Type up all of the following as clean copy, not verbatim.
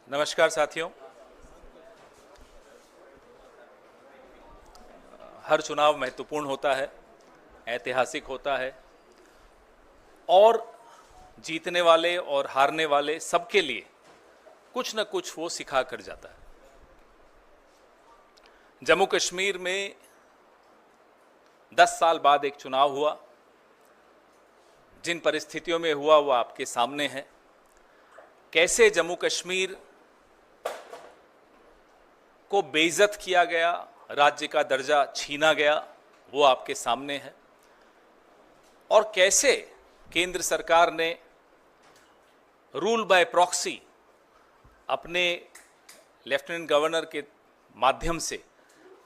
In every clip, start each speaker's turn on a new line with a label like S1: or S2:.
S1: नमस्कार साथियों। हर चुनाव महत्वपूर्ण होता है, ऐतिहासिक होता है और जीतने वाले और हारने वाले सबके लिए कुछ न कुछ वो सिखा कर जाता है। जम्मू कश्मीर में 10 साल बाद एक चुनाव हुआ। जिन परिस्थितियों में हुआ वो आपके सामने है। कैसे जम्मू कश्मीर को बेइज्जत किया गया, राज्य का दर्जा छीना गया, वो आपके सामने है। और कैसे केंद्र सरकार ने रूल बाय प्रॉक्सी अपने लेफ्टिनेंट गवर्नर के माध्यम से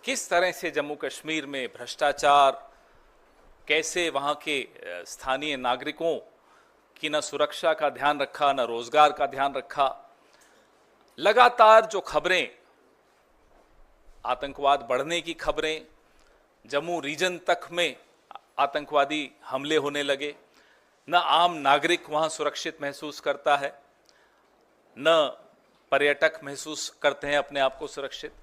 S1: किस तरह से जम्मू कश्मीर में भ्रष्टाचार, कैसे वहाँ के स्थानीय नागरिकों की न सुरक्षा का ध्यान रखा, न रोजगार का ध्यान रखा। लगातार जो खबरें, आतंकवाद बढ़ने की खबरें, जम्मू रीजन तक में आतंकवादी हमले होने लगे, न आम नागरिक वहाँ सुरक्षित महसूस करता है, न पर्यटक महसूस करते हैं अपने आप को सुरक्षित।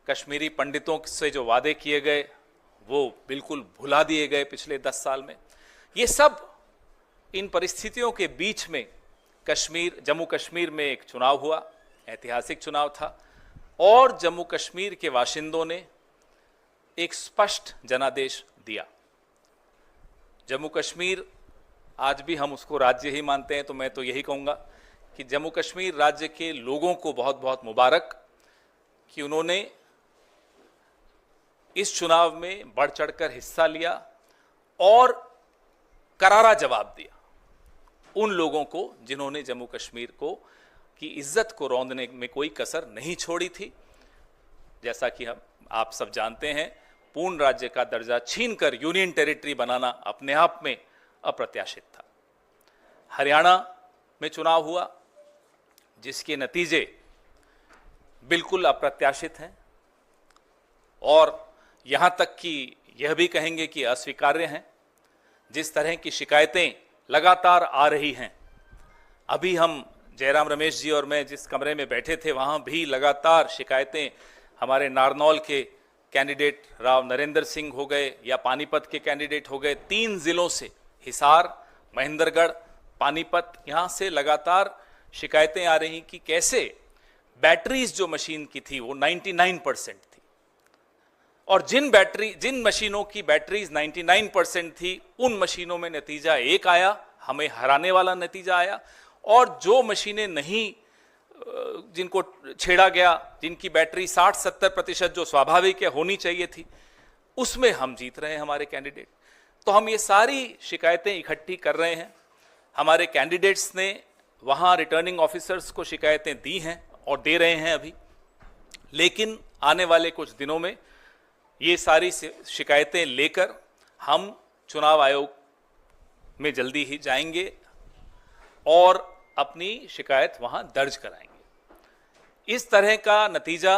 S1: कश्मीरी पंडितों से जो वादे किए गए वो बिल्कुल भुला दिए गए पिछले 10 साल में। ये सब इन परिस्थितियों के बीच में जम्मू कश्मीर में एक चुनाव हुआ, ऐतिहासिक चुनाव था और जम्मू कश्मीर के बाशिंदों ने एक स्पष्ट जनादेश दिया। जम्मू कश्मीर, आज भी हम उसको राज्य ही मानते हैं, तो मैं तो यही कहूँगा कि जम्मू कश्मीर राज्य के लोगों को बहुत बहुत मुबारक कि उन्होंने इस चुनाव में बढ़ चढ़कर हिस्सा लिया और करारा जवाब दिया उन लोगों को जिन्होंने जम्मू कश्मीर को की इज्जत को रौंदने में कोई कसर नहीं छोड़ी थी। जैसा कि आप सब जानते हैं, पूर्ण राज्य का दर्जा छीनकर यूनियन टेरिटरी बनाना अपने आप में अप्रत्याशित था। हरियाणा में चुनाव हुआ जिसके नतीजे बिल्कुल अप्रत्याशित हैं और यहां तक कि यह भी कहेंगे कि अस्वीकार्य हैं। जिस तरह की शिकायतें लगातार आ रही हैं, अभी हम जयराम रमेश जी और मैं जिस कमरे में बैठे थे वहां भी लगातार शिकायतें, हमारे नारनौल के कैंडिडेट राव नरेंद्र सिंह हो गए या पानीपत के कैंडिडेट हो गए, 3 जिलों से, हिसार, महेंद्रगढ़, पानीपत, यहां से लगातार शिकायतें आ रही कि कैसे बैटरीज जो मशीन की थी वो 99% थी और जिन मशीनों की बैटरीज 99% थी उन मशीनों में नतीजा एक आया, हमें हराने वाला नतीजा आया, और जो मशीनें नहीं, जिनको छेड़ा गया, जिनकी बैटरी 60-70% जो स्वाभाविक है होनी चाहिए थी, उसमें हम जीत रहे हैं हमारे कैंडिडेट। तो हम ये सारी शिकायतें इकट्ठी कर रहे हैं। हमारे कैंडिडेट्स ने वहाँ रिटर्निंग ऑफिसर्स को शिकायतें दी हैं और दे रहे हैं अभी, लेकिन आने वाले कुछ दिनों में ये सारी शिकायतें लेकर हम चुनाव आयोग में जल्दी ही जाएंगे और अपनी शिकायत वहां दर्ज कराएंगे। इस तरह का नतीजा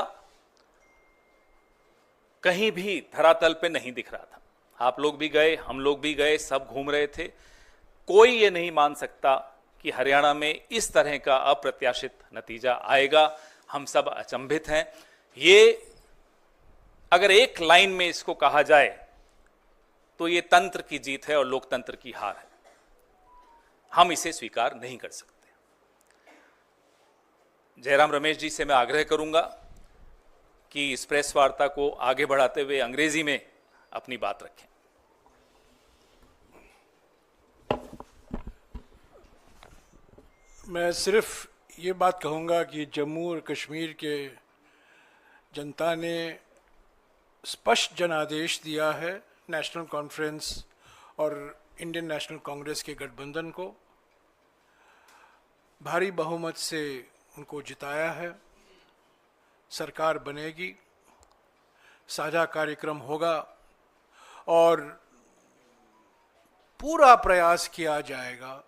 S1: कहीं भी धरातल पे नहीं दिख रहा था। आप लोग भी गए, हम लोग भी गए, सब घूम रहे थे। कोई ये नहीं मान सकता कि हरियाणा में इस तरह का अप्रत्याशित नतीजा आएगा। हम सब अचंभित हैं। ये अगर एक लाइन में इसको कहा जाए तो ये तंत्र की जीत है और लोकतंत्र की हार है। हम इसे स्वीकार नहीं कर सकते। जयराम रमेश जी से मैं आग्रह करूंगा कि इस प्रेस वार्ता को आगे बढ़ाते हुए अंग्रेजी में अपनी बात रखें।
S2: मैं सिर्फ ये बात कहूँगा कि जम्मू और कश्मीर के जनता ने स्पष्ट जनादेश दिया है नेशनल कॉन्फ्रेंस और इंडियन नेशनल कांग्रेस के गठबंधन को। भारी बहुमत से उनको जिताया है। सरकार बनेगी, साझा कार्यक्रम होगा और पूरा प्रयास किया जाएगा।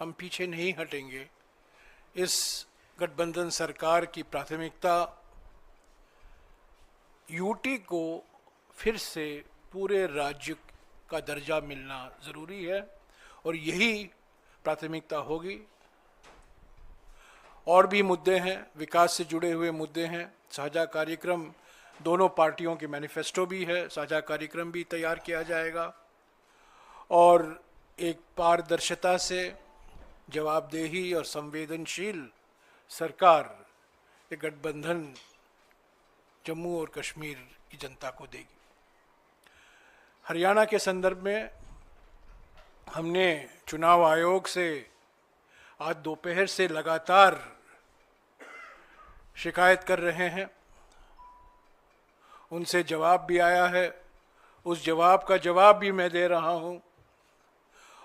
S2: हम पीछे नहीं हटेंगे। इस गठबंधन सरकार की प्राथमिकता यूटी को फिर से पूरे राज्य का दर्जा मिलना ज़रूरी है और यही प्राथमिकता होगी। और भी मुद्दे हैं, विकास से जुड़े हुए मुद्दे हैं। साझा कार्यक्रम, दोनों पार्टियों के मैनिफेस्टो भी है, साझा कार्यक्रम भी तैयार किया जाएगा और एक पारदर्शिता से जवाबदेही और संवेदनशील सरकार एक गठबंधन जम्मू और कश्मीर की जनता को देगी। हरियाणा के संदर्भ में हमने चुनाव आयोग से आज दोपहर से लगातार शिकायत कर रहे हैं, उनसे जवाब भी आया है, उस जवाब का जवाब भी मैं दे रहा हूं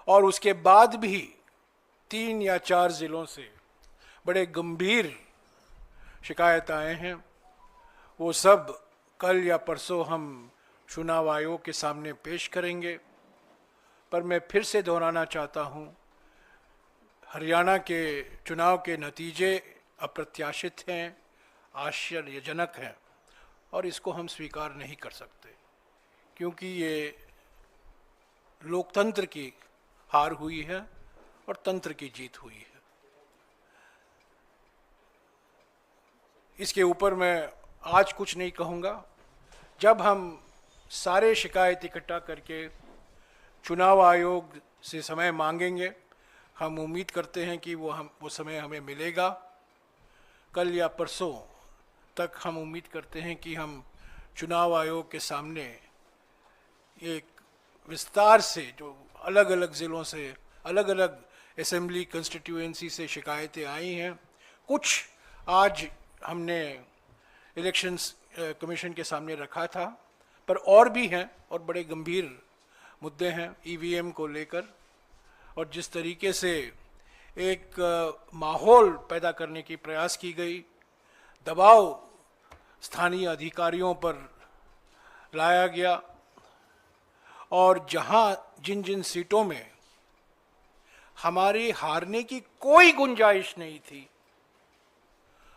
S2: और उसके बाद भी 3 या 4 जिलों से बड़े गंभीर शिकायत आए हैं। वो सब कल या परसों हम चुनाव आयोग के सामने पेश करेंगे। पर मैं फिर से दोहराना चाहता हूं, हरियाणा के चुनाव के नतीजे अप्रत्याशित हैं, आश्चर्यजनक हैं और इसको हम स्वीकार नहीं कर सकते, क्योंकि ये लोकतंत्र की हार हुई है और तंत्र की जीत हुई है। इसके ऊपर मैं आज कुछ नहीं कहूँगा। जब हम सारे शिकायत इकट्ठा करके चुनाव आयोग से समय मांगेंगे, हम उम्मीद करते हैं कि वो समय हमें मिलेगा। कल या परसों तक हम उम्मीद करते हैं कि हम चुनाव आयोग के सामने एक विस्तार से, जो अलग अलग ज़िलों से, अलग अलग असेंबली कंस्टिट्यूएंसी से शिकायतें आई हैं, कुछ आज हमने इलेक्शंस कमीशन के सामने रखा था, पर और भी हैं और बड़े गंभीर मुद्दे हैं ईवीएम को लेकर, और जिस तरीके से एक माहौल पैदा करने की प्रयास की गई, दबाव स्थानीय अधिकारियों पर लाया गया और जहां जिन जिन सीटों में हमारी हारने की कोई गुंजाइश नहीं थी,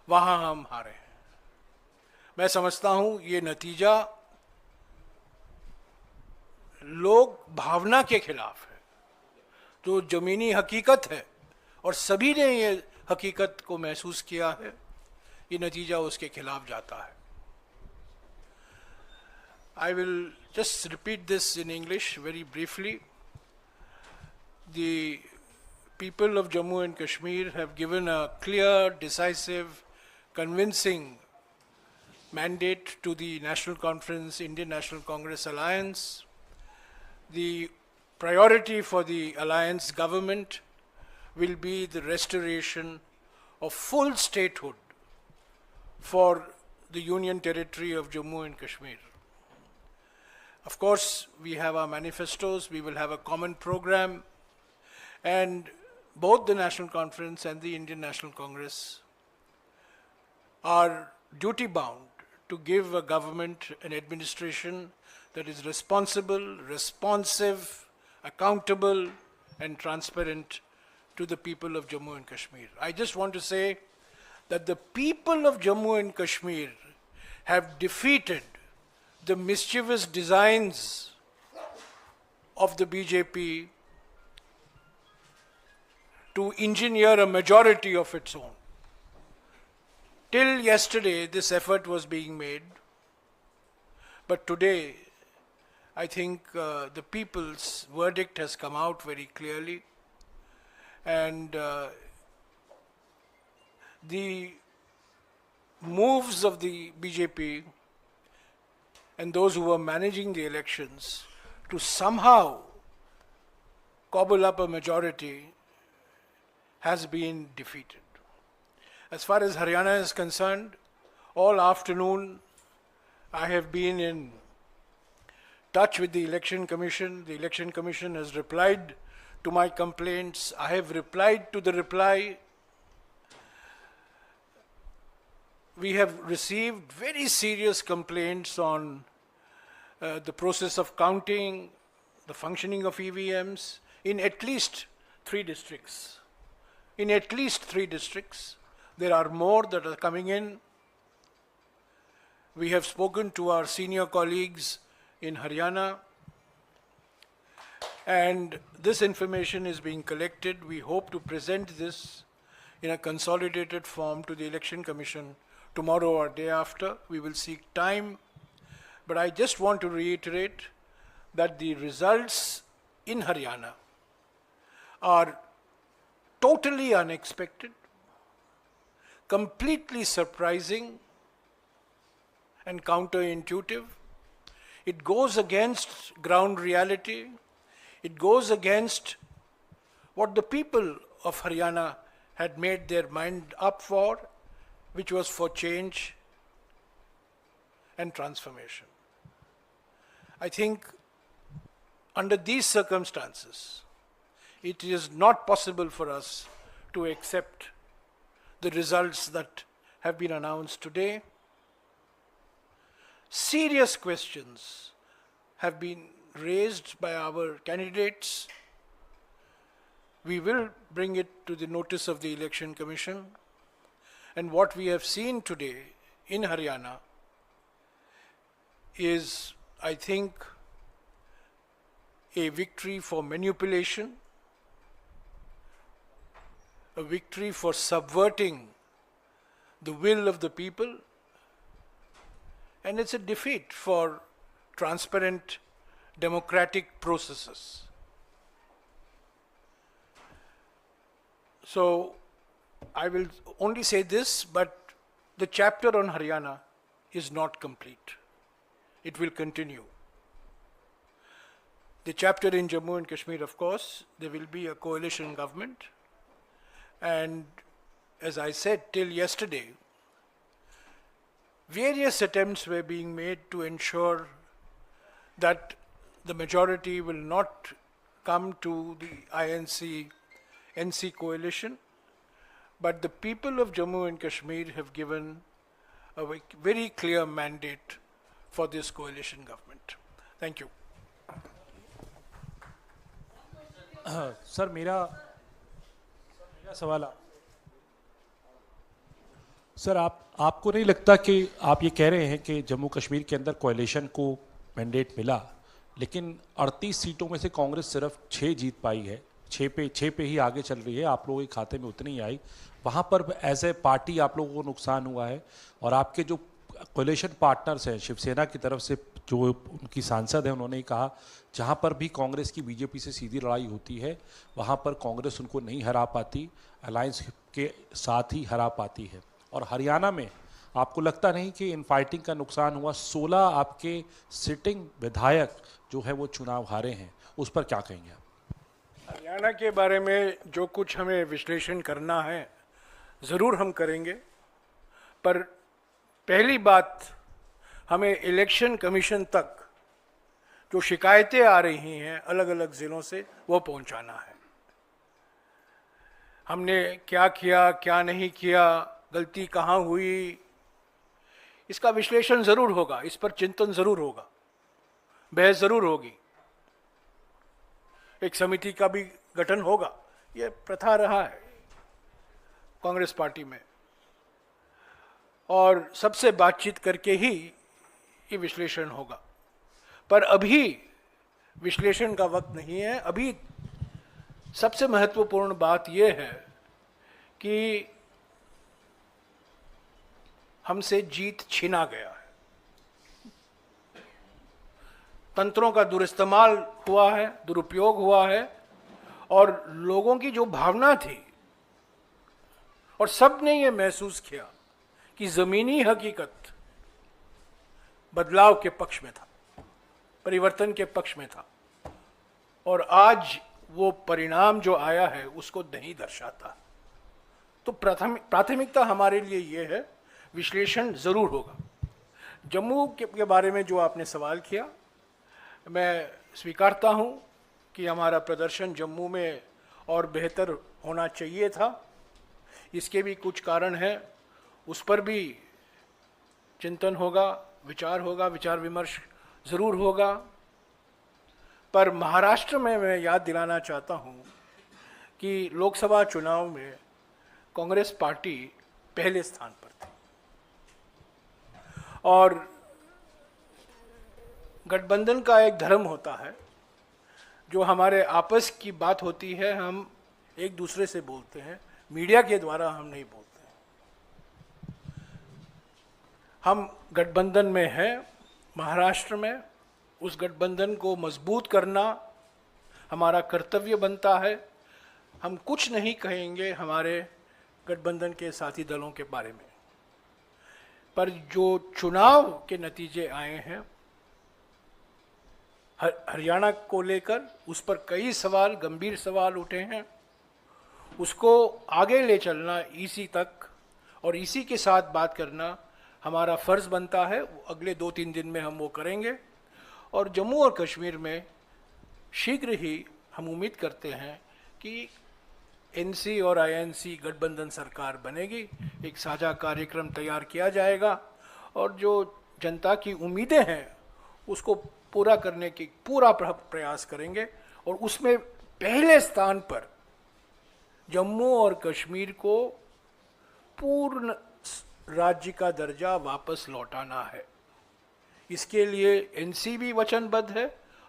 S2: वहां हम हारे। मैं समझता हूं ये नतीजा लोक भावना के खिलाफ है, जो जमीनी हकीकत है और सभी ने ये हकीकत को महसूस किया है। ये नतीजा उसके खिलाफ जाता है। I will just repeat this in English very briefly. The people of Jammu and Kashmir have given a clear, decisive, convincing mandate to the National Conference, Indian National Congress Alliance. The priority for the alliance government will be the restoration of full statehood for the Union Territory of Jammu and Kashmir. Of course, we have our manifestos, we will have a common program, and both the National Conference and the Indian National Congress are duty-bound to give a government, an administration that is responsible, responsive, accountable, and transparent to the people of Jammu and Kashmir. I just want to say that the people of Jammu and Kashmir have defeated the mischievous designs of the BJP to engineer a majority of its own. Till yesterday, this effort was being made, but today, I think the people's verdict has come out very clearly, and the moves of the BJP and those who were managing the elections to somehow cobble up a majority has been defeated. As far as Haryana is concerned, all afternoon I have been in touch with the Election Commission. The Election Commission has replied to my complaints. I have replied to the reply. We have received very serious complaints on the process of counting, the functioning of EVMs in at least 3 districts. In at least 3 districts. There are more that are coming in. We have spoken to our senior colleagues in Haryana, and this information is being collected. We hope to present this in a consolidated form to the Election Commission tomorrow or day after. We will seek time, but I just want to reiterate that the results in Haryana are totally unexpected, completely surprising and counterintuitive. It goes against ground reality. It goes against what the people of Haryana had made their mind up for, which was for change and transformation. I think under these circumstances, it is not possible for us to accept the results that have been announced today. Serious questions have been raised by our candidates. We will bring it to the notice of the Election Commission. And what we have seen today in Haryana is, I think, a victory for manipulation, a victory for subverting the will of the people, and it's a defeat for transparent democratic processes. So I will only say this, but the chapter on Haryana is not complete. It will continue. The chapter in Jammu and Kashmir, of course, there will be a coalition government. And as I said till yesterday, various attempts were being made to ensure that the majority will not come to the INC-NC coalition, but the people of Jammu and Kashmir have given a very clear mandate for this coalition government. Thank you.
S3: Sir मेरा सवाल sir आपको नहीं लगता कि आप ये कह रहे हैं कि जम्मू कश्मीर के अंदर कोalition को मैंडेट मिला, लेकिन 38 सीटों में से कांग्रेस सिर्फ 6 जीत पाई है, 6 पे ही आगे चल रही है, आप लोगों के खाते में उतनी ही आई, वहाँ पर एज ए पार्टी आप लोगों को नुकसान हुआ है, और आपके जो कोलिशन पार्टनर्स हैं शिवसेना की तरफ से जो उनकी सांसद है उन्होंने कहा जहाँ पर भी कांग्रेस की बीजेपी से सीधी लड़ाई होती है वहाँ पर कांग्रेस उनको नहीं हरा पाती, अलायंस के साथ ही हरा पाती है। और हरियाणा में आपको लगता नहीं कि इन फाइटिंग का नुकसान हुआ? 16 आपके सिटिंग विधायक जो है वो चुनाव हारे हैं, उस पर क्या कहेंगे आप?
S2: हरियाणा के बारे में जो कुछ हमें विश्लेषण करना है ज़रूर हम करेंगे, पर पहली बात हमें इलेक्शन कमीशन तक जो शिकायतें आ रही हैं अलग अलग ज़िलों से वो पहुंचाना है। हमने क्या किया, क्या नहीं किया, गलती कहाँ हुई, इसका विश्लेषण ज़रूर होगा, इस पर चिंतन ज़रूर होगा, बहस ज़रूर होगी, एक समिति का भी गठन होगा, ये प्रथा रहा है कांग्रेस पार्टी में, और सबसे बातचीत करके ही ये विश्लेषण होगा। पर अभी विश्लेषण का वक्त नहीं है। अभी सबसे महत्वपूर्ण बात यह है कि हमसे जीत छीना गया है, तंत्रों का दुरुइस्तेमाल हुआ है, दुरुपयोग हुआ है, और लोगों की जो भावना थी और सब ने ये महसूस किया कि ज़मीनी हकीकत बदलाव के पक्ष में था, परिवर्तन के पक्ष में था, और आज वो परिणाम जो आया है उसको नहीं दर्शाता। तो प्राथमिकता हमारे लिए ये है, विश्लेषण ज़रूर होगा। जम्मू के बारे में जो आपने सवाल किया, मैं स्वीकारता हूँ कि हमारा प्रदर्शन जम्मू में और बेहतर होना चाहिए था। इसके भी कुछ कारण हैं, उस पर भी चिंतन होगा, विचार विमर्श ज़रूर होगा। पर महाराष्ट्र में मैं याद दिलाना चाहता हूँ कि लोकसभा चुनाव में कांग्रेस पार्टी पहले स्थान पर थी, और गठबंधन का एक धर्म होता है, जो हमारे आपस की बात होती है हम एक दूसरे से बोलते हैं, मीडिया के द्वारा हम नहीं बोलते हैं। हम गठबंधन में हैं महाराष्ट्र में, उस गठबंधन को मजबूत करना हमारा कर्तव्य बनता है। हम कुछ नहीं कहेंगे हमारे गठबंधन के साथी दलों के बारे में, पर जो चुनाव के नतीजे आए हैं हरियाणा को लेकर, उस पर कई सवाल, गंभीर सवाल उठे हैं। उसको आगे ले चलना ईसी तक और इसी के साथ बात करना हमारा फ़र्ज़ बनता है। अगले 2-3 दिन में हम वो करेंगे और जम्मू और कश्मीर में शीघ्र ही हम उम्मीद करते हैं कि एनसी और आईएनसी गठबंधन सरकार बनेगी, एक साझा कार्यक्रम तैयार किया जाएगा और जो जनता की उम्मीदें हैं उसको पूरा करने की पूरा प्रयास करेंगे और उसमें पहले स्थान पर जम्मू और कश्मीर को पूर्ण राज्य का दर्जा वापस लौटाना है। इसके लिए एनसी भी वचनबद्ध है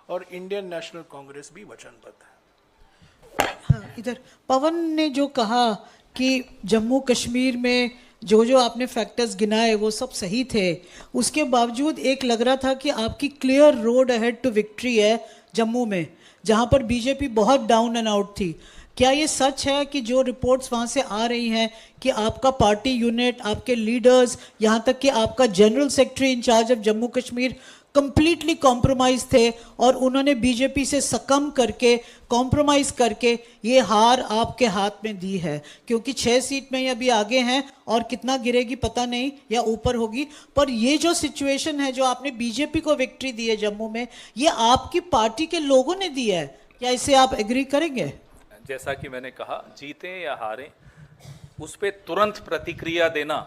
S2: और इंडियन नेशनल कांग्रेस भी वचनबद्ध है।
S4: हाँ, इधर पवन ने जो कहा कि जम्मू कश्मीर में जो जो आपने फैक्टर्स गिनाए वो सब सही थे, उसके बावजूद एक लग रहा था कि आपकी clear road ahead to victory है जम्मू में, जहां पर बीजेपी बहुत डाउन एंड आउट थी। क्या ये सच है कि जो रिपोर्ट्स वहाँ से आ रही हैं कि आपका पार्टी यूनिट, आपके लीडर्स, यहाँ तक कि आपका general secretary incharge of Jammu Kashmir completely compromise थे और उन्होंने बीजेपी से सकम करके, कॉम्प्रोमाइज करके ये हार आपके हाथ में दी है? क्योंकि 6 सीट में ये अभी आगे हैं और कितना गिरेगी पता नहीं, या ऊपर होगी, पर ये जो सिचुएशन है, जो आपने बीजेपी को विक्ट्री दी है जम्मू में, ये आपकी पार्टी के लोगों ने दी है। क्या इसे आप एग्री करेंगे?
S1: जैसा कि मैंने कहा, जीतें या हारें उस पर तुरंत प्रतिक्रिया देना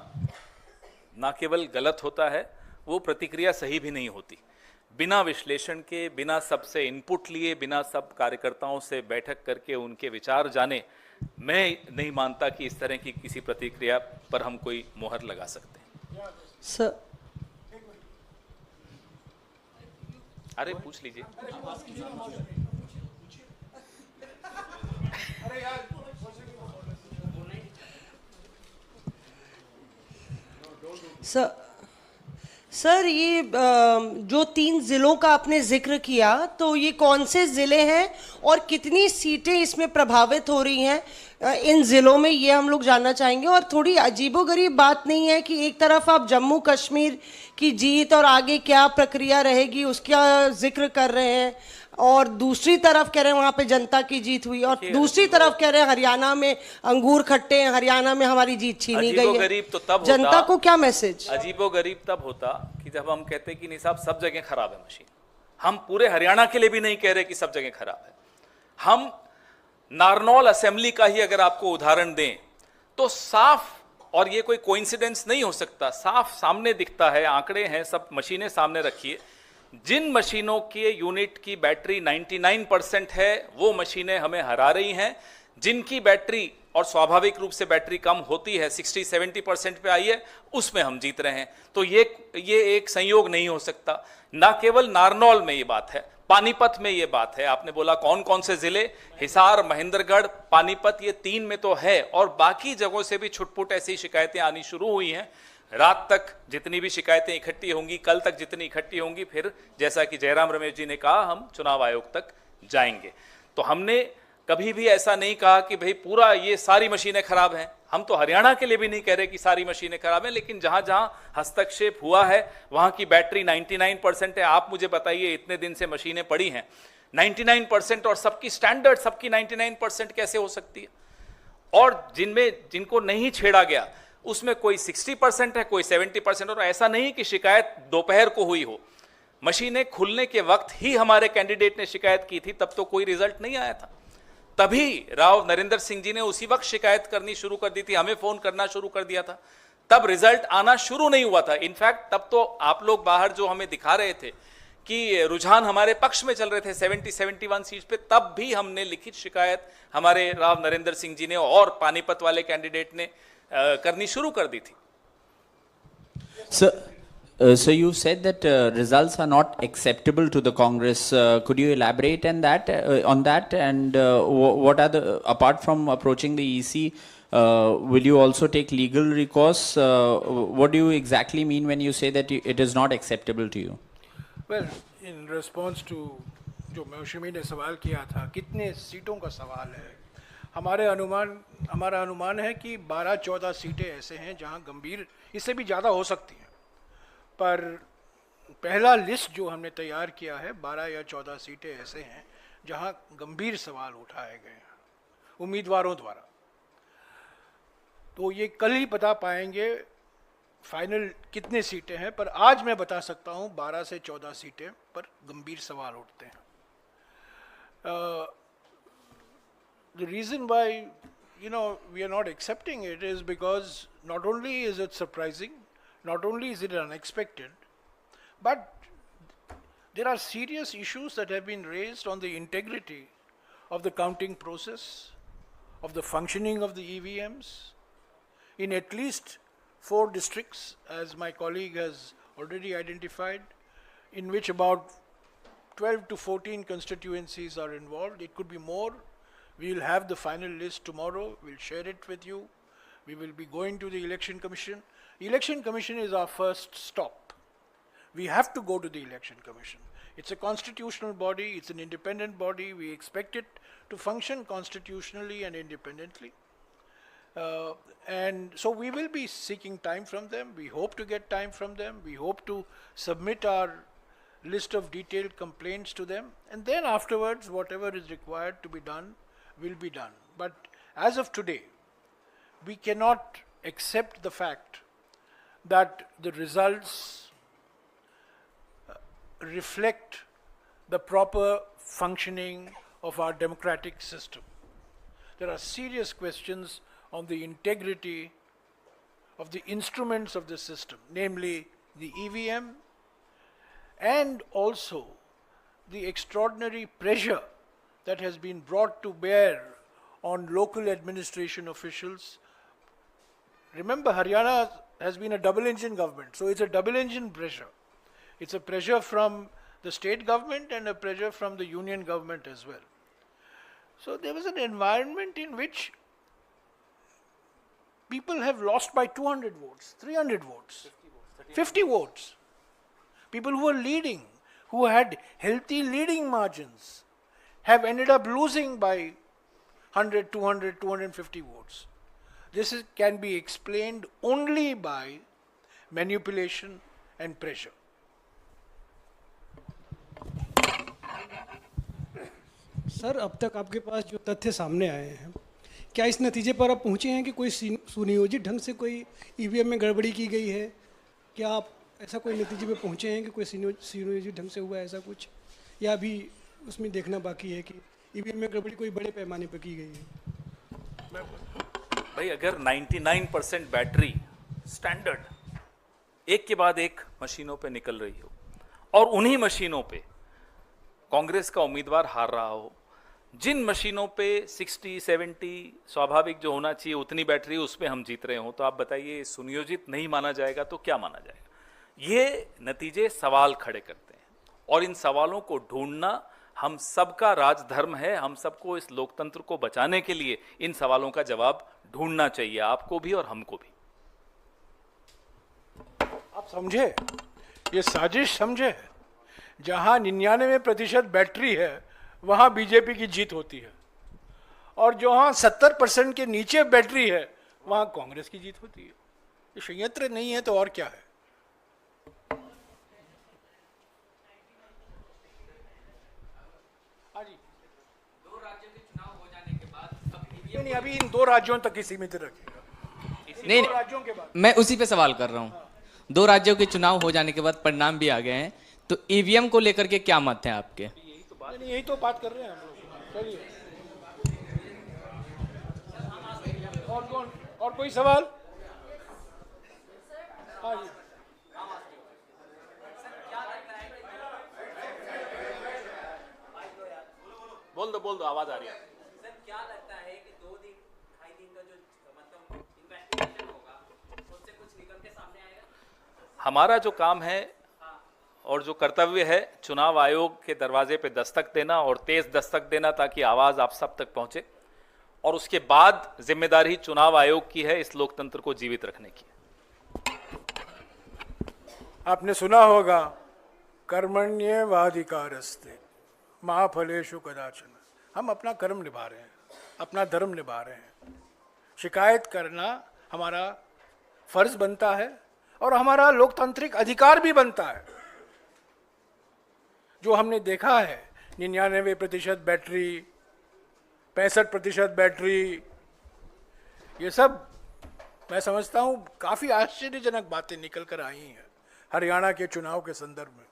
S1: ना केवल गलत होता है, वो प्रतिक्रिया सही भी नहीं होती। बिना विश्लेषण के, बिना सबसे इनपुट लिए, बिना सब कार्यकर्ताओं से बैठक करके उनके विचार जाने, मैं नहीं मानता कि इस तरह की किसी प्रतिक्रिया पर हम कोई मोहर लगा सकते हैं।
S5: सर,
S1: अरे पूछ लीजिए।
S5: सर ये जो 3 जिलों का आपने जिक्र किया, तो ये कौन से ज़िले हैं और कितनी सीटें इसमें प्रभावित हो रही हैं इन ज़िलों में, ये हम लोग जानना चाहेंगे। और थोड़ी अजीबोगरीब बात नहीं है कि एक तरफ आप जम्मू कश्मीर की जीत और आगे क्या प्रक्रिया रहेगी उसका जिक्र कर रहे हैं, और दूसरी तरफ कह रहे हैं वहाँ पे जनता की जीत हुई, और दूसरी तरफ कह रहे हैं हरियाणा में अंगूर खट्टे हैं, हरियाणा में हमारी जीत छीनी गई है।
S1: गरीब तो तब
S5: जनता को क्या मैसेज?
S1: अजीबोगरीब तब होता कि जब हम कहते कि नहीं साहब सब जगह खराब है मशीन। हम पूरे हरियाणा के लिए भी नहीं कह रहे कि सब जगह खराब है। हम नारनौल असेंबली का ही अगर आपको उदाहरण दें तो साफ, और ये कोई कोइंसिडेंस नहीं हो सकता, साफ सामने दिखता है, आंकड़े हैं, सब मशीनें सामने रखिए। जिन मशीनों के यूनिट की बैटरी 99% है वो मशीनें हमें हरा रही हैं। जिनकी बैटरी, और स्वाभाविक रूप से बैटरी कम होती है, 60-70% पे आई है, उसमें हम जीत रहे हैं। तो ये एक संयोग नहीं हो सकता। ना केवल नारनौल में ये बात है, पानीपत में ये बात है। आपने बोला कौन कौन से जिले, हिसार, महेंद्रगढ़, पानीपत, ये 3 में तो है, और बाकी जगहों से भी छुटपुट ऐसी शिकायतें आनी शुरू हुई हैं। रात तक जितनी भी शिकायतें इकट्ठी होंगी, कल तक जितनी इकट्ठी होंगी, फिर जैसा कि जयराम रमेश जी ने कहा, हम चुनाव आयोग तक जाएंगे। तो हमने कभी भी ऐसा नहीं कहा कि भाई पूरा ये सारी मशीनें खराब हैं। हम तो हरियाणा के लिए भी नहीं कह रहे कि सारी मशीनें खराब हैं, लेकिन जहां जहां हस्तक्षेप हुआ है वहां की बैटरी 99% है। आप मुझे बताइए, इतने दिन से मशीनें पड़ी हैं 99%, और सबकी स्टैंडर्ड, सबकी 99% कैसे हो सकती है? और जिनको नहीं छेड़ा गया उसमें कोई 60% है, कोई 70%। और ऐसा नहीं कि शिकायत दोपहर को हुई हो, मशीनें खुलने के वक्त ही हमारे कैंडिडेट ने शिकायत की थी, तब तो कोई रिजल्ट नहीं आया था। तभी राव नरेंद्र सिंह जी ने उसी वक्त शिकायत करनी शुरू कर दी थी, हमें फोन करना शुरू कर दिया था, तब रिजल्ट आना शुरू नहीं हुआ था। इनफैक्ट तब तो आप लोग बाहर जो हमें दिखा रहे थे कि रुझान हमारे पक्ष में चल रहे थे 70-71 सीट पे, तब भी हमने लिखित शिकायत हमारे राव नरेंद्र सिंह जी ने और पानीपत वाले कैंडिडेट ने करनी शुरू कर दी थी।
S6: So you said that results are not acceptable to the Congress. Could you elaborate on that? And what are the, apart from approaching the EC, will you also take legal recourse? What do you exactly mean when you say that it is not acceptable to you?
S2: Well in response to जो मौसमी ने सवाल किया था कितने सीटों का सवाल है, हमारा अनुमान है कि 12-14 सीटें ऐसे हैं जहां गंभीर, इससे भी ज़्यादा हो सकती हैं, पर पहला लिस्ट जो हमने तैयार किया है 12 या 14 सीटें ऐसे हैं जहां गंभीर सवाल उठाए गए हैं उम्मीदवारों द्वारा। तो ये कल ही बता पाएंगे फाइनल कितने सीटें हैं, पर आज मैं बता सकता हूं 12 से 14 सीटें पर गंभीर सवाल उठते हैं। The reason why we are not accepting it is because not only is it surprising, not only is it unexpected, but there are serious issues that have been raised on the integrity of the counting process, of the functioning of the EVMs in at least 4 districts, as my colleague has already identified, in which about 12 to 14 constituencies are involved. It could be more. We will have the final list tomorrow. We'll share it with you. We will be going to the Election Commission. Election Commission is our first stop. We have to go to the Election Commission. It's a constitutional body. It's an independent body. We expect it to function constitutionally and independently. And so we will be seeking time from them. We hope to get time from them. We hope to submit our list of detailed complaints to them. And then afterwards, whatever is required to be done will be done. But as of today, we cannot accept the fact that the results reflect the proper functioning of our democratic system. There are serious questions on the integrity of the instruments of the system, namely the EVM, and also the extraordinary pressure that has been brought to bear on local administration officials. Remember, Haryana has been a double-engine government, so it's a double-engine pressure. It's a pressure from the state government and a pressure from the union government as well. So there was an environment in which people have lost by 200 votes, 300 votes, 50 votes. People who were leading, who had healthy leading margins, have ended up losing by 100, 200, 250 votes. This can be explained only by manipulation and pressure.
S7: Sir, अब तक आपके पास जो तथ्य सामने आए हैं, क्या इस नतीजे पर आप पहुंचे हैं कि कोई सुनियोजित ढंग से कोई ईवीएम में गड़बड़ी की गई है? क्या आप ऐसा कोई नतीजे पे पहुंचे हैं कि कोई सुनियोजित ढंग से हुआ है ऐसा कुछ, या अभी उसमें देखना बाकी है कि ईवीएम में गड़बड़ी कोई बड़े पैमाने पर की गई है?
S1: भाई, अगर 99% बैटरी स्टैंडर्ड एक के बाद एक मशीनों पे निकल रही हो और उन्हीं मशीनों पे कांग्रेस का उम्मीदवार हार रहा हो, जिन मशीनों पे 60-70 स्वाभाविक जो होना चाहिए उतनी बैटरी उस पे हम जीत रहे हो, तो आप बताइए सुनियोजित नहीं माना जाएगा तो क्या माना जाएगा? ये नतीजे सवाल खड़े करते हैं और इन सवालों को ढूंढना हम सबका राजधर्म है। हम सबको इस लोकतंत्र को बचाने के लिए इन सवालों का जवाब ढूंढना चाहिए, आपको भी और हमको भी।
S2: आप समझे, ये साजिश समझे, जहां 99% बैटरी है वहां बीजेपी की जीत होती है, और जहां 70% के नीचे बैटरी है वहां कांग्रेस की जीत होती है। ये संयंत्र नहीं है तो और क्या है? हाँ जी,
S8: 2 राज्यों के चुनाव हो जाने के बाद
S2: नहीं, अभी इन 2 राज्यों तक ही सीमित रखेगा।
S8: नहीं,
S2: 2 राज्यों के बाद
S8: मैं उसी पे सवाल कर रहा हूँ। 2 राज्यों के चुनाव हो जाने के बाद परिणाम भी आ गए हैं, तो ईवीएम को लेकर के क्या मत हैं आपके?
S2: यही तो बात कर रहे हैं हम लोग। चलिए, और कोई सवाल? हाँ जी,
S1: बोल दो, आवाज आ रही है।
S8: सर, क्या लगता है कि 2 दिन 2.5 दिन का जो मतलब इन्वेस्टिगेशन होगा उससे कुछ निकल के सामने आएगा?
S1: हमारा जो काम है और जो कर्तव्य है, चुनाव आयोग के दरवाजे पे दस्तक देना और तेज दस्तक देना ताकि आवाज़ आप सब तक पहुंचे, और उसके बाद जिम्मेदारी चुनाव आयोग की है इस लोकतंत्र को जीवित रखने की।
S2: आपने सुना होगा कर्मण्येवाधिकारस्ते मा फलेषु कदाचन। हम अपना कर्म निभा रहे हैं, अपना धर्म निभा रहे हैं। शिकायत करना हमारा फर्ज बनता है और हमारा लोकतांत्रिक अधिकार भी बनता है। जो हमने देखा है 99% बैटरी, 65% बैटरी, ये सब मैं समझता हूँ काफ़ी आश्चर्यजनक बातें निकल कर आई हैं हरियाणा के चुनाव के संदर्भ में।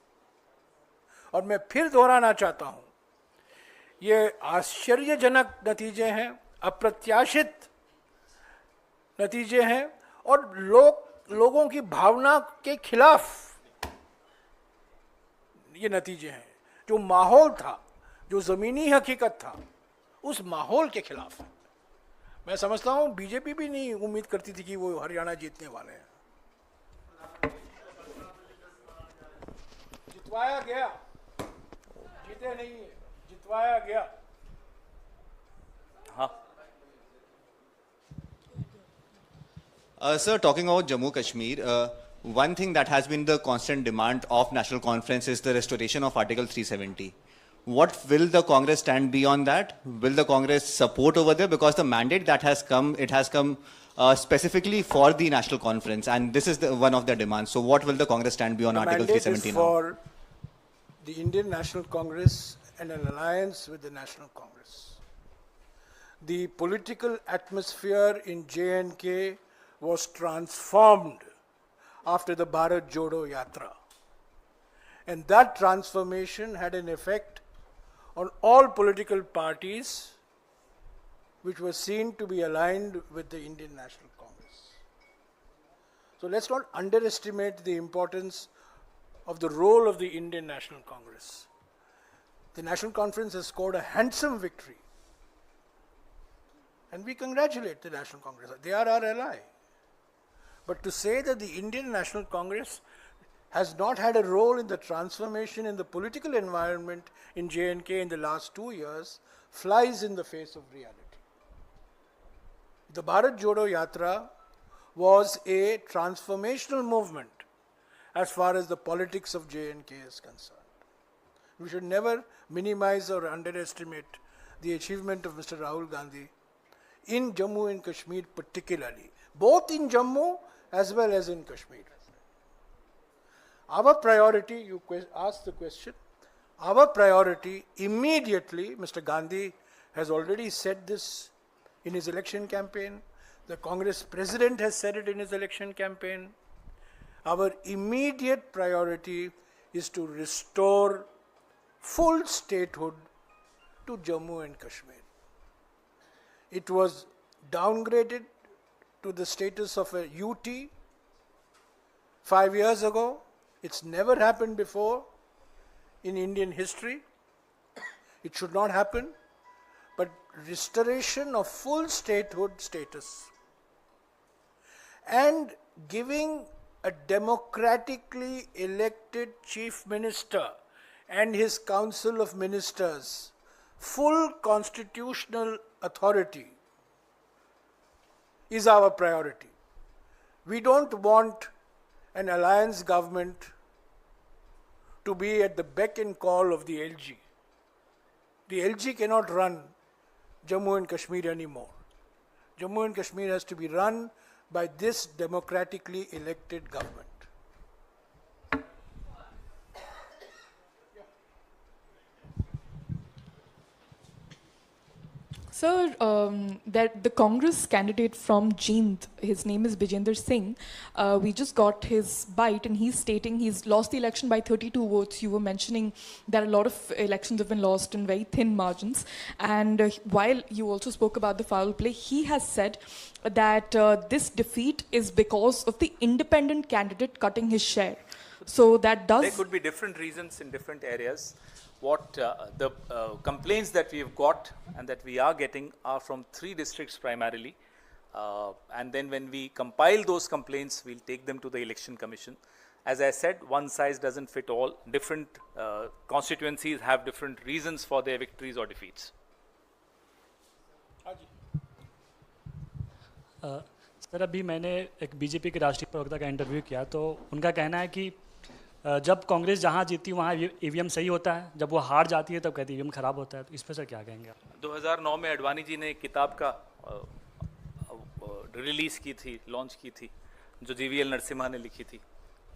S2: और मैं फिर दोहराना चाहता हूँ, ये आश्चर्यजनक नतीजे हैं, अप्रत्याशित नतीजे हैं और लोगों की भावना के खिलाफ ये नतीजे हैं। जो माहौल था, जो ज़मीनी हकीकत था, उस माहौल के खिलाफ है। मैं समझता हूँ बीजेपी भी नहीं उम्मीद करती थी कि वो हरियाणा जीतने वाले हैं। जितवाया गया, जीते नहीं है, जितवाया गया।
S1: हाँ,
S9: Sir, talking about Jammu Kashmir, one thing that has been the constant demand of National Conference is the restoration of Article 370. What will the Congress stand beyond that? Will the Congress support over there? Because the mandate that has come, it has come specifically for the National Conference, and this is one of their demands. So what will the Congress stand beyond Article 370 now?
S2: For the Indian National Congress and an alliance with the National Congress. The political atmosphere in J&K was transformed after the Bharat Jodo Yatra. And that transformation had an effect on all political parties which were seen to be aligned with the Indian National Congress. So let's not underestimate the importance of the role of the Indian National Congress. The National Conference has scored a handsome victory. And we congratulate the National Congress. They are our ally. But to say that the Indian National Congress has not had a role in the transformation in the political environment in J&K in the last 2 years flies in the face of reality. The Bharat Jodo Yatra was a transformational movement as far as the politics of J&K is concerned. We should never minimize or underestimate the achievement of Mr. Rahul Gandhi in Jammu and Kashmir particularly, both in Jammu as well as in Kashmir. Our priority, you asked the question, our priority immediately, Mr. Gandhi has already said this in his election campaign, the Congress president has said it in his election campaign. Our immediate priority is to restore full statehood to Jammu and Kashmir. It was downgraded to the status of a UT 5 years ago. It's never happened before in Indian history. It should not happen. But restoration of full statehood status and giving a democratically elected chief minister and his council of ministers full constitutional authority is our priority. We don't want an alliance government to be at the beck and call of the LG. The LG cannot run Jammu and Kashmir anymore. Jammu and Kashmir has to be run by this democratically elected government.
S10: Sir, that the Congress candidate from Jeend, his name is Bijender Singh, we just got his bite and he's stating he's lost the election by 32 votes. You were mentioning that a lot of elections have been lost in very thin margins. And while you also spoke about the foul play, he has said that this defeat is because of the independent candidate cutting his share. So that does...
S1: There could be different reasons in different areas. What the complaints that we have got and that we are getting are from 3 districts primarily. And then when we compile those complaints, we'll take them to the Election Commission. As I said, one size doesn't fit all. Different constituencies have different reasons for their victories or defeats.
S2: Haji.
S11: Sir अभी मैंने एक BJP के राष्ट्रीय प्रवक्ता का interview किया तो उनका कहना है कि जब कांग्रेस जहां जीती वहां ईवीएम सही होता है, जब वो हार जाती है तब कहती है ईवीएम खराब होता है। तो इस पर सर क्या कहेंगे आप?
S1: 2009 में अडवाणी जी ने एक किताब का रिलीज़ की थी, लॉन्च की थी, जो जीवीएल नरसिम्हा ने लिखी थी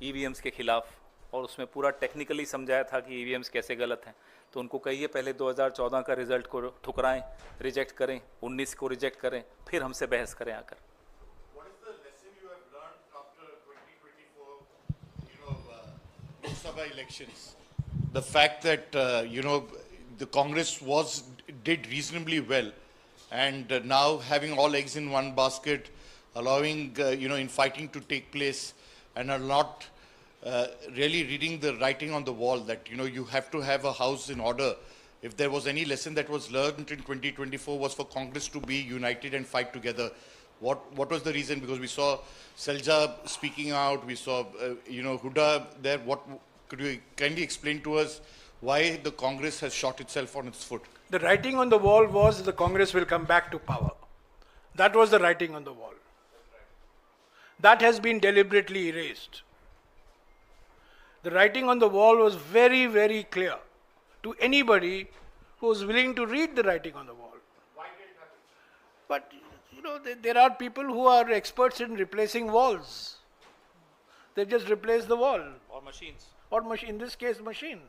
S1: ईवीएम्स के खिलाफ, और उसमें पूरा टेक्निकली समझाया था कि ईवीएम्स कैसे गलत हैं। तो उनको कहिए पहले 2014 का रिजल्ट को ठुकराएं, रिजेक्ट करें, 19 को रिजेक्ट करें, फिर हमसे बहस करें आकर।
S12: Lok Sabha elections, the fact that the Congress did reasonably well, and now having all eggs in one basket, allowing infighting to take place, and are not really reading the writing on the wall that you have to have a house in order. If there was any lesson that was learned in 2024 was for Congress to be united and fight together. What was the reason? Because we saw Selja speaking out, we saw Huda there. Could you kindly explain to us why the Congress has shot itself on its foot?
S2: The writing on the wall was the Congress will come back to power. That was the writing on the wall. That has been deliberately erased. The writing on the wall was very, very clear to anybody who was willing to read the writing on the wall. Why did it happen? But there are people who are experts in replacing walls. They just replace the wall.
S1: Or machines.
S2: Or machine, in this case, machine.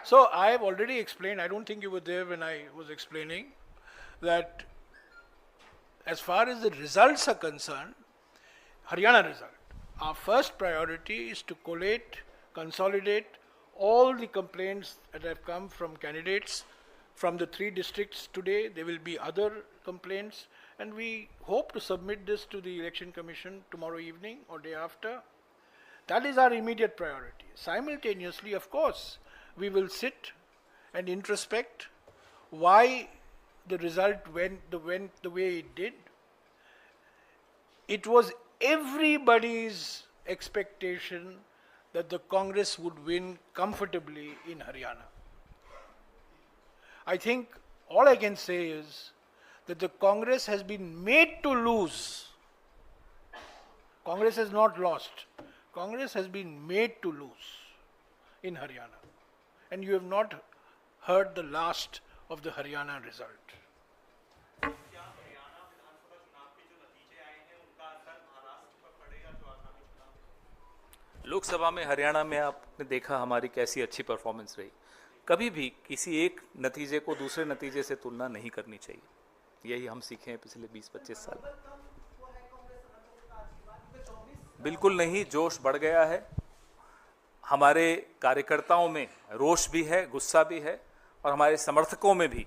S2: So I have already explained, I don't think you were there when I was explaining, that as far as the results are concerned, Haryana result, our first priority is to collate, consolidate all the complaints that have come from candidates from the 3 districts today. There will be other complaints, and we hope to submit this to the Election Commission tomorrow evening or day after. That is our immediate priority. Simultaneously, of course, we will sit and introspect why the result went the way it did. It was everybody's expectation that the Congress would win comfortably in Haryana. I think all I can say is that the Congress has been made to lose. Congress has not lost. Congress has been made to lose in Haryana. And you have not heard the last of the Haryana result.
S1: Lok Sabha में हरियाणा में आपने देखा हमारी कैसी अच्छी performance रही। कभी भी किसी एक नतीजे को दूसरे नतीजे से तुलना नहीं करनी चाहिए। यही हम सीखे हैं पिछले 20-25 साल। बिल्कुल नहीं, जोश बढ़ गया है। हमारे कार्यकर्ताओं में रोष भी है, गुस्सा भी है, और हमारे समर्थकों में भी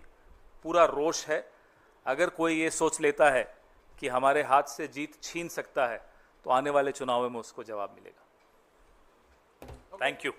S1: पूरा रोष है। अगर कोई ये सोच लेता है कि हमारे हाथ से जीत छीन सकता है, तो आने वाले चुनाव में उसको जवाब मिलेगा। Thank you.